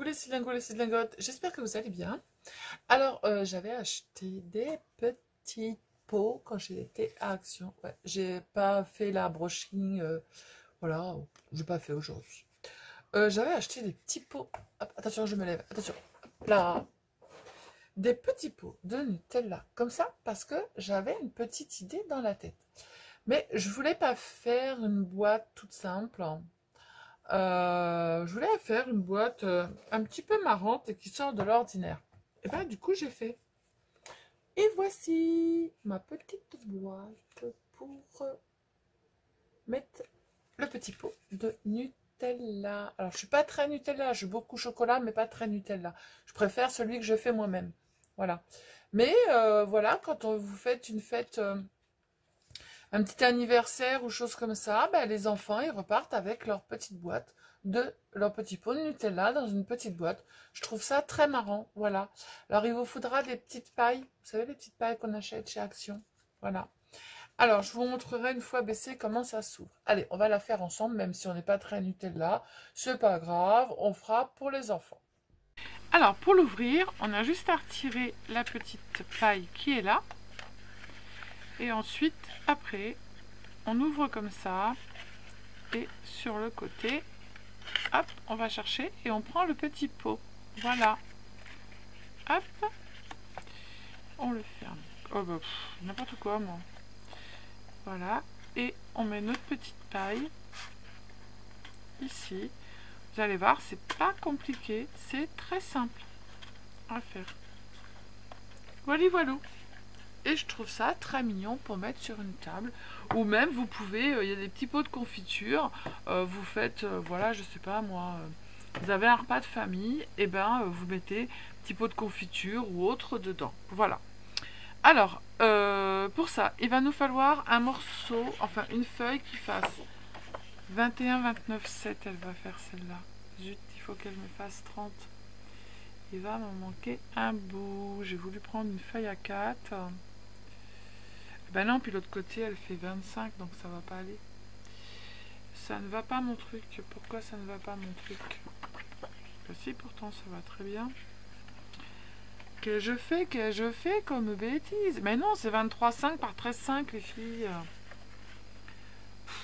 Coucou les cylindrotes, j'espère que vous allez bien. Alors, j'avais acheté des petits pots quand j'étais à Action. Ouais, j'ai pas fait la broching, voilà, j'ai pas fait aujourd'hui. J'avais acheté des petits pots. Hop, attention, je me lève, attention. Hop là. Des petits pots de Nutella, comme ça, parce que j'avais une petite idée dans la tête. Mais je voulais pas faire une boîte toute simple. Je voulais faire une boîte un petit peu marrante et qui sort de l'ordinaire. Et ben du coup j'ai fait. Et voici ma petite boîte pour mettre le petit pot de Nutella. Alors je suis pas très Nutella, je suis beaucoup chocolat mais pas très Nutella. Je préfère celui que je fais moi-même. Voilà. Mais voilà, quand vous faites une fête, un petit anniversaire ou chose comme ça, ben, les enfants ils repartent avec leur petite boîte de leur petit pot de Nutella dans une petite boîte. Je trouve ça très marrant, voilà. Alors il vous faudra des petites pailles, vous savez les petites pailles qu'on achète chez Action, voilà. Alors je vous montrerai une fois baissé comment ça s'ouvre. Allez, on va la faire ensemble, même si on n'est pas très Nutella, c'est pas grave, on fera pour les enfants. Alors pour l'ouvrir, on a juste à retirer la petite paille qui est là. Et ensuite, après, on ouvre comme ça. Et sur le côté, hop, on va chercher et on prend le petit pot. Voilà. Hop. On le ferme. Oh bah, n'importe quoi, moi. Voilà. Et on met notre petite paille ici. Vous allez voir, c'est pas compliqué. C'est très simple à faire. Voilà, voilà. Et je trouve ça très mignon pour mettre sur une table. Ou même, vous pouvez, il y a des petits pots de confiture. Vous faites, voilà, je sais pas moi, vous avez un repas de famille. Et ben, vous mettez petit pot de confiture ou autre dedans. Voilà. Alors, pour ça, il va nous falloir un morceau, enfin une feuille qui fasse 21, 29, 7. Elle va faire celle-là. Zut, il faut qu'elle me fasse 30. Il va m'en manquer un bout. J'ai voulu prendre une feuille à 4. Ben non, puis l'autre côté, elle fait 25, donc ça va pas aller. Ça ne va pas mon truc. Pourquoi ça ne va pas mon truc? Ben si, pourtant, ça va très bien. Que je fais comme bêtise? Mais non, c'est 23,5 par 13,5, les filles.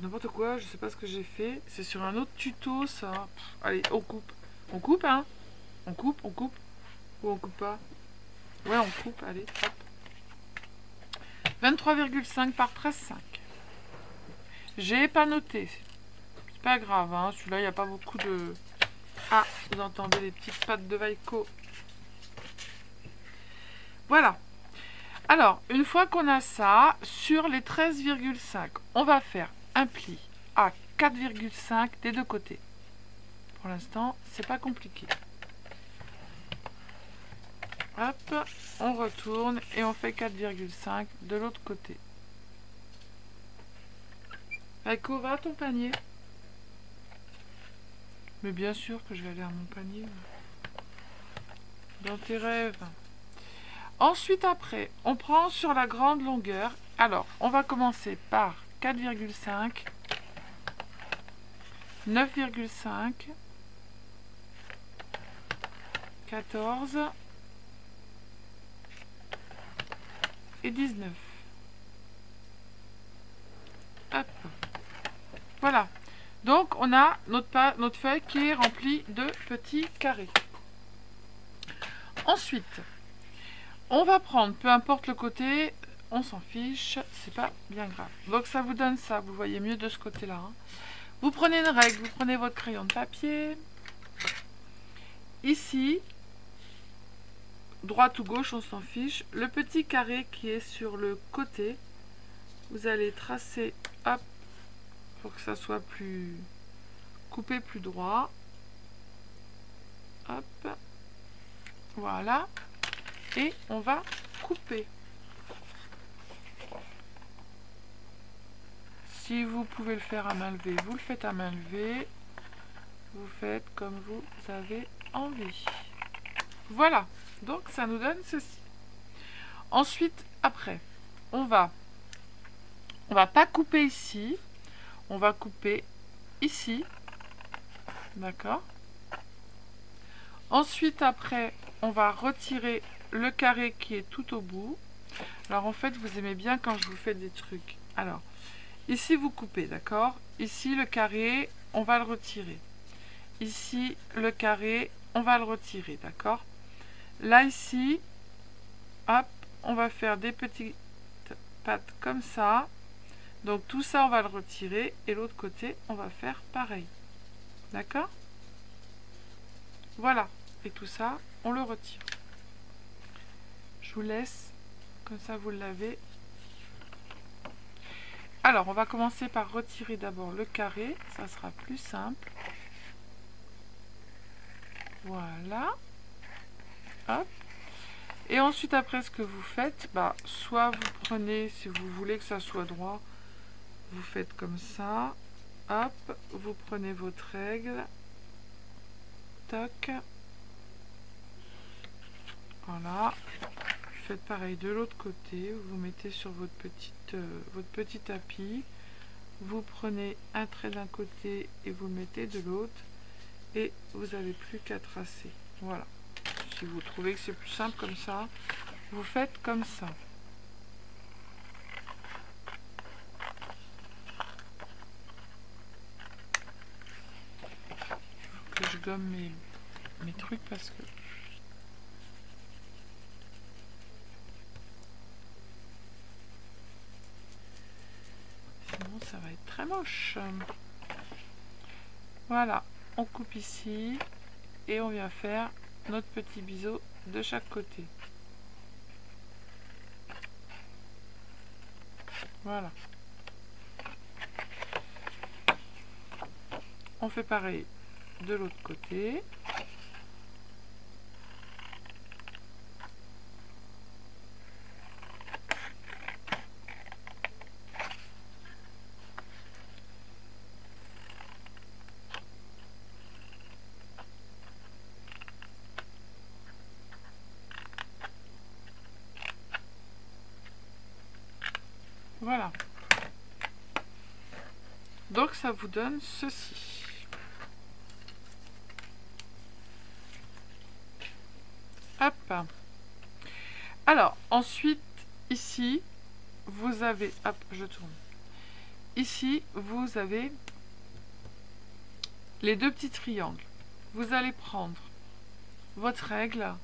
N'importe quoi, je sais pas ce que j'ai fait. C'est sur un autre tuto, ça. Allez, on coupe. On coupe, hein? On coupe. Ou on coupe pas? Ouais, on coupe, allez, hop. 23,5 par 13,5. J'ai pas noté. C'est pas grave, hein. Celui-là, il n'y a pas beaucoup de... Ah, vous entendez les petites pattes de Vaiko. Voilà. Alors, une fois qu'on a ça, sur les 13,5, on va faire un pli à 4,5 des deux côtés. Pour l'instant, c'est pas compliqué. Hop, on retourne et on fait 4,5 de l'autre côté. Vaiko, va à ton panier. Mais bien sûr que je vais aller à mon panier. Dans tes rêves. Ensuite, après, on prend sur la grande longueur. Alors, on va commencer par 4,5, 9,5, 14 et 19. Hop. Voilà. Donc, on a notre feuille qui est remplie de petits carrés. Ensuite, on va prendre, peu importe le côté, on s'en fiche, c'est pas bien grave. Donc ça vous donne ça, vous voyez mieux de ce côté-là. Hein. Vous prenez une règle, vous prenez votre crayon de papier. Ici, droite ou gauche, on s'en fiche. Le petit carré qui est sur le côté, vous allez tracer, hop, pour que ça soit plus coupé, plus droit. Hop, voilà. Et on va couper. Si vous pouvez le faire à main levée, vous le faites à main levée. Vous faites comme vous avez envie. Voilà. Donc ça nous donne ceci. Ensuite, après, on va pas couper ici. On va couper ici. D'accord. Ensuite, après, on va retirer le carré qui est tout au bout. Alors, en fait, vous aimez bien quand je vous fais des trucs. Alors, ici, vous coupez, d'accord? Ici, le carré, on va le retirer. Ici, le carré, on va le retirer, d'accord? Là, ici, hop, on va faire des petites pattes comme ça. Donc, tout ça, on va le retirer. Et l'autre côté, on va faire pareil. D'accord? Voilà. Et tout ça, on le retire. Je vous laisse. Comme ça, vous l'avez. Alors, on va commencer par retirer d'abord le carré. Ça sera plus simple. Voilà. Hop. Et ensuite, après, ce que vous faites, bah, soit vous prenez, si vous voulez que ça soit droit, vous faites comme ça. Hop. Vous prenez votre règle. Toc. Voilà. Faites pareil de l'autre côté. Vous mettez sur votre petit tapis. Vous prenez un trait d'un côté et vous le mettez de l'autre. Et vous n'avez plus qu'à tracer. Voilà. Si vous trouvez que c'est plus simple comme ça, vous faites comme ça. Il faut que je gomme mes trucs parce que... sinon ça va être très moche. Voilà. On coupe ici. Et on vient faire notre petit biseau de chaque côté. Voilà. On fait pareil de l'autre côté. Voilà. Donc ça vous donne ceci. Hop. Alors, ensuite, ici, vous avez... hop, je tourne. Ici, vous avez les deux petits triangles. Vous allez prendre votre règle.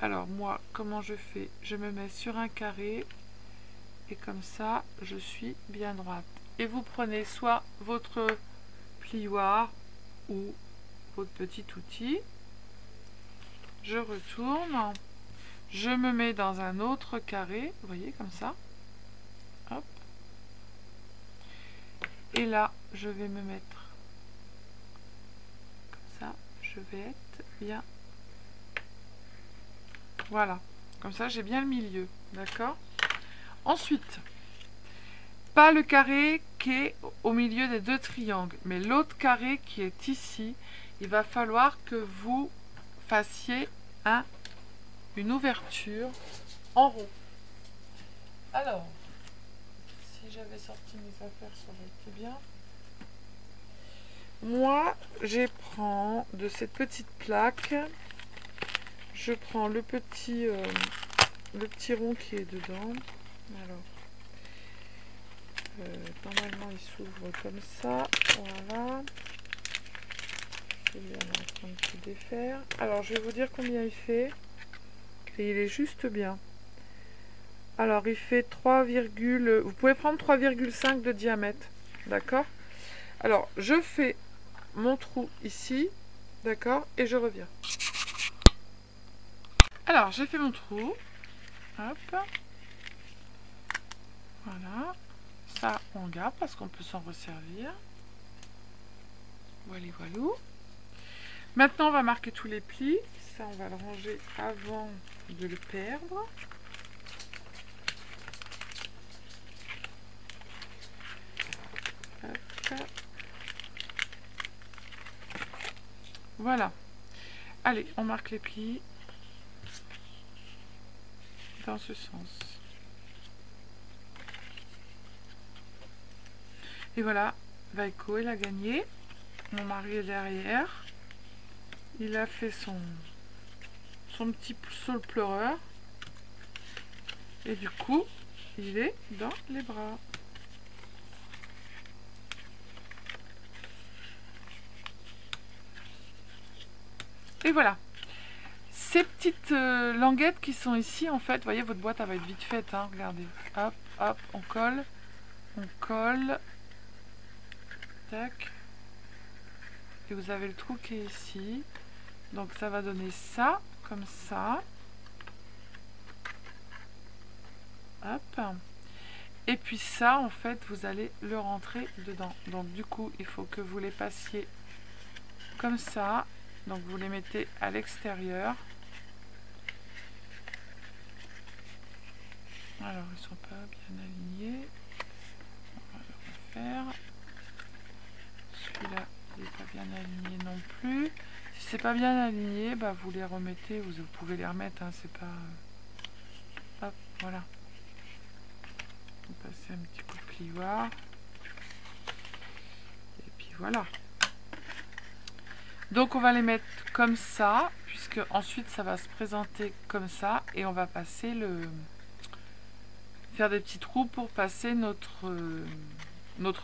Alors, moi, comment je fais? Je me mets sur un carré. Et comme ça, je suis bien droite. Et vous prenez soit votre plioir ou votre petit outil. Je retourne. Je me mets dans un autre carré. Vous voyez, comme ça. Hop. Et là, je vais me mettre comme ça. Je vais être bien. Voilà. Comme ça, j'ai bien le milieu. D'accord? Ensuite, pas le carré qui est au milieu des deux triangles, mais l'autre carré qui est ici. Il va falloir que vous fassiez une ouverture en rond. Alors, si j'avais sorti mes affaires, ça aurait été bien. Moi, je prends de cette petite plaque, je prends le petit rond qui est dedans. Alors, normalement, il s'ouvre comme ça. Voilà. Il est en train de tout défaire. Alors, je vais vous dire combien il fait. Et il est juste bien. Alors, il fait 3, vous pouvez prendre 3,5 de diamètre. D'accord? Alors, je fais mon trou ici. D'accord? Et je reviens. Alors, j'ai fait mon trou. Hop. Voilà. Ça, on garde parce qu'on peut s'en resservir. Voilà, voilà. Maintenant, on va marquer tous les plis. Ça, on va le ranger avant de le perdre. Hop. Voilà. Allez, on marque les plis dans ce sens. Et voilà, Vaiko, elle a gagné. Mon mari est derrière. Il a fait son petit saule pleureur. Et du coup, il est dans les bras. Et voilà. Ces petites languettes qui sont ici, en fait, vous voyez, votre boîte, elle va être vite faite, hein, regardez. Hop, hop, on colle, tac. Et vous avez le trou qui est ici. Donc ça va donner ça, comme ça. Hop. Et puis ça, en fait, vous allez le rentrer dedans. Donc du coup, il faut que vous les passiez comme ça. Donc vous les mettez à l'extérieur. Alors, ils sont pas bien alignés. On va le refaire. Celui-là, il n'est pas bien aligné non plus. Si c'est pas bien aligné, bah, vous les remettez. Vous pouvez les remettre, hein, c'est pas... Hop, voilà. Vous passez un petit coup de plioir. Et puis voilà. Donc on va les mettre comme ça, puisque ensuite ça va se présenter comme ça. Et on va passer faire des petits trous pour passer notre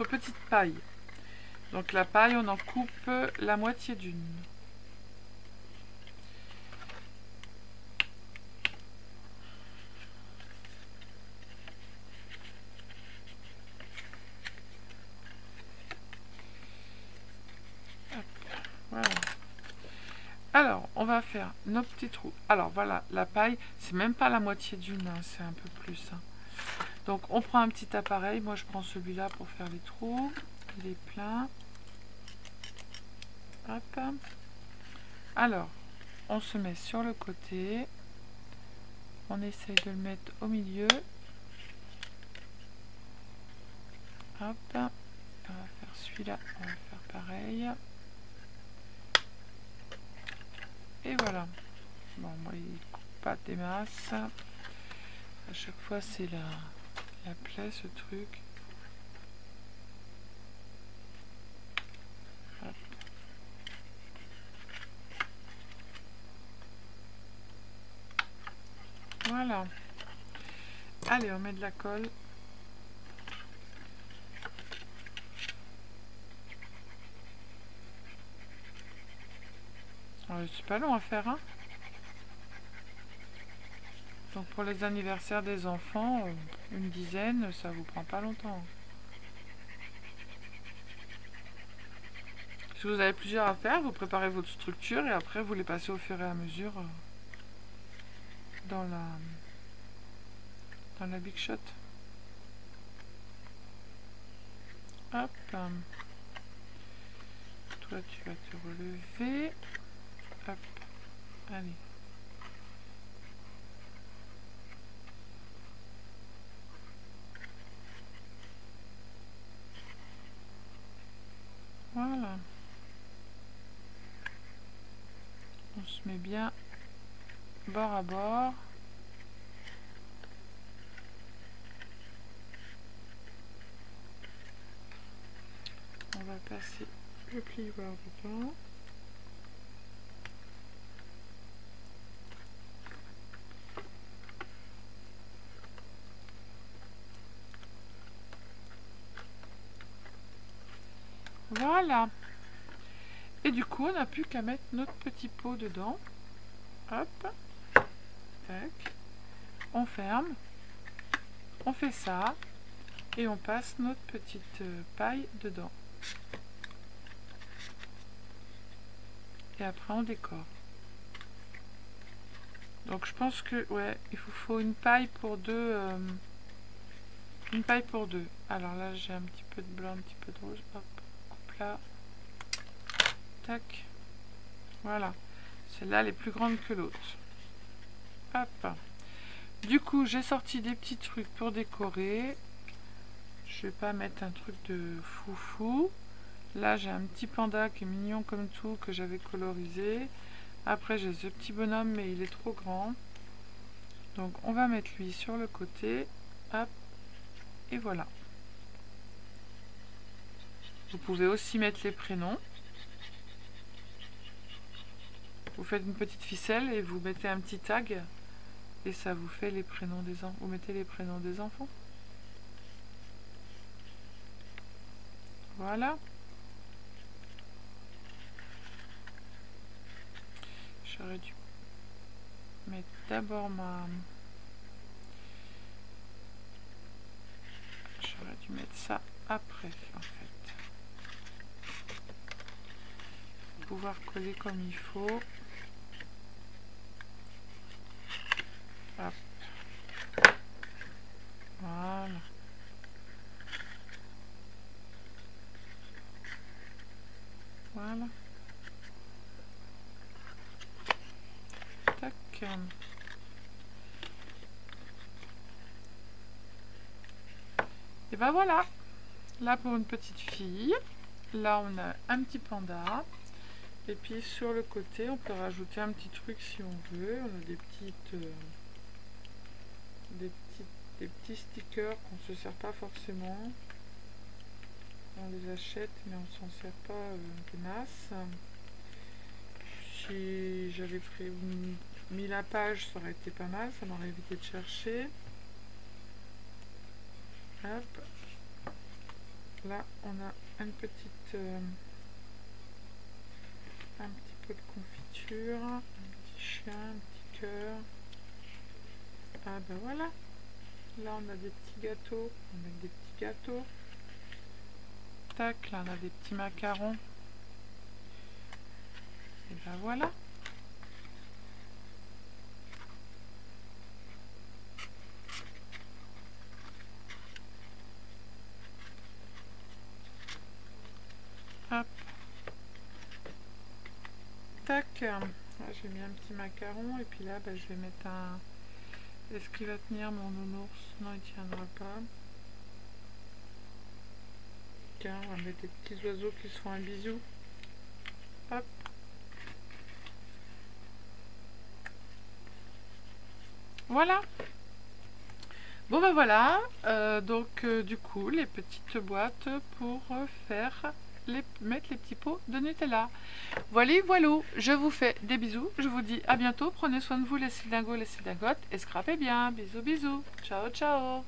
petite paille. Donc la paille, on en coupe la moitié d'une. Voilà. Alors, on va faire nos petits trous. Alors voilà, la paille, c'est même pas la moitié d'une, hein, c'est un peu plus. Hein. Donc on prend un petit appareil. Moi je prends celui-là pour faire les trous. Il est plein. Hop. Alors, on se met sur le côté. On essaye de le mettre au milieu. Hop. On va faire celui-là. On va faire pareil. Et voilà. Bon, moi, il ne coupe pas des masses. À chaque fois, c'est la plaie, ce truc. Hop. Voilà. Allez, on met de la colle. C'est pas long à faire, hein. Donc pour les anniversaires des enfants, une dizaine, ça vous prend pas longtemps. Si vous avez plusieurs à faire, vous préparez votre structure et après vous les passez au fur et à mesure dans la Big Shot. Hop. Toi, tu vas te relever. Hop. Allez. Voilà. On se met bien bord à bord. On va passer le plioir dedans. Voilà. Et du coup, on n'a plus qu'à mettre notre petit pot dedans. Hop. Tac. On ferme. On fait ça. Et on passe notre petite paille dedans. Et après, on décore. Donc, je pense que, ouais, il faut une paille pour deux. Une paille pour deux. Alors là, j'ai un petit peu de blanc, un petit peu de rouge. Hop. Coupe là. Tac. Voilà. Celle-là, elle est plus grande que l'autre. Hop. Du coup, j'ai sorti des petits trucs pour décorer. Je vais pas mettre un truc de foufou. Là, j'ai un petit panda qui est mignon comme tout, que j'avais colorisé. Après, j'ai ce petit bonhomme, mais il est trop grand. Donc, on va mettre lui sur le côté. Hop. Et voilà. Vous pouvez aussi mettre les prénoms. Vous faites une petite ficelle et vous mettez un petit tag et ça vous fait les prénoms des enfants. Vous mettez les prénoms des enfants. Voilà. J'aurais dû mettre d'abord J'aurais dû mettre ça après, en fait. Pour pouvoir coller comme il faut. Hop. Voilà. Voilà. Tac. Et ben voilà. Là pour une petite fille. Là on a un petit panda. Et puis sur le côté on peut rajouter un petit truc si on veut. On a des petits stickers qu'on ne se sert pas forcément. On les achète mais on s'en sert pas des masses. Si j'avais mis la page, ça aurait été pas mal, ça m'aurait évité de chercher. Hop. Là on a un petit peu de confiture, un petit chien, un petit cœur. Ah ben voilà. Là on a des petits gâteaux, on met des petits gâteaux. Tac, là on a des petits macarons. Et ben voilà. Hop. Tac. Là j'ai mis un petit macaron et puis là ben, je vais mettre un... Est-ce qu'il va tenir mon nounours? Non, il tiendra pas. Tiens, on va mettre des petits oiseaux qui se font un bisou. Hop. Voilà. Bon ben voilà. Donc du coup, les petites boîtes pour faire... mettre les petits pots de Nutella. Voilà, voilà, je vous fais des bisous, je vous dis à bientôt, prenez soin de vous les cildingos, les cildingotes, et scrapez bien, bisous bisous, ciao ciao.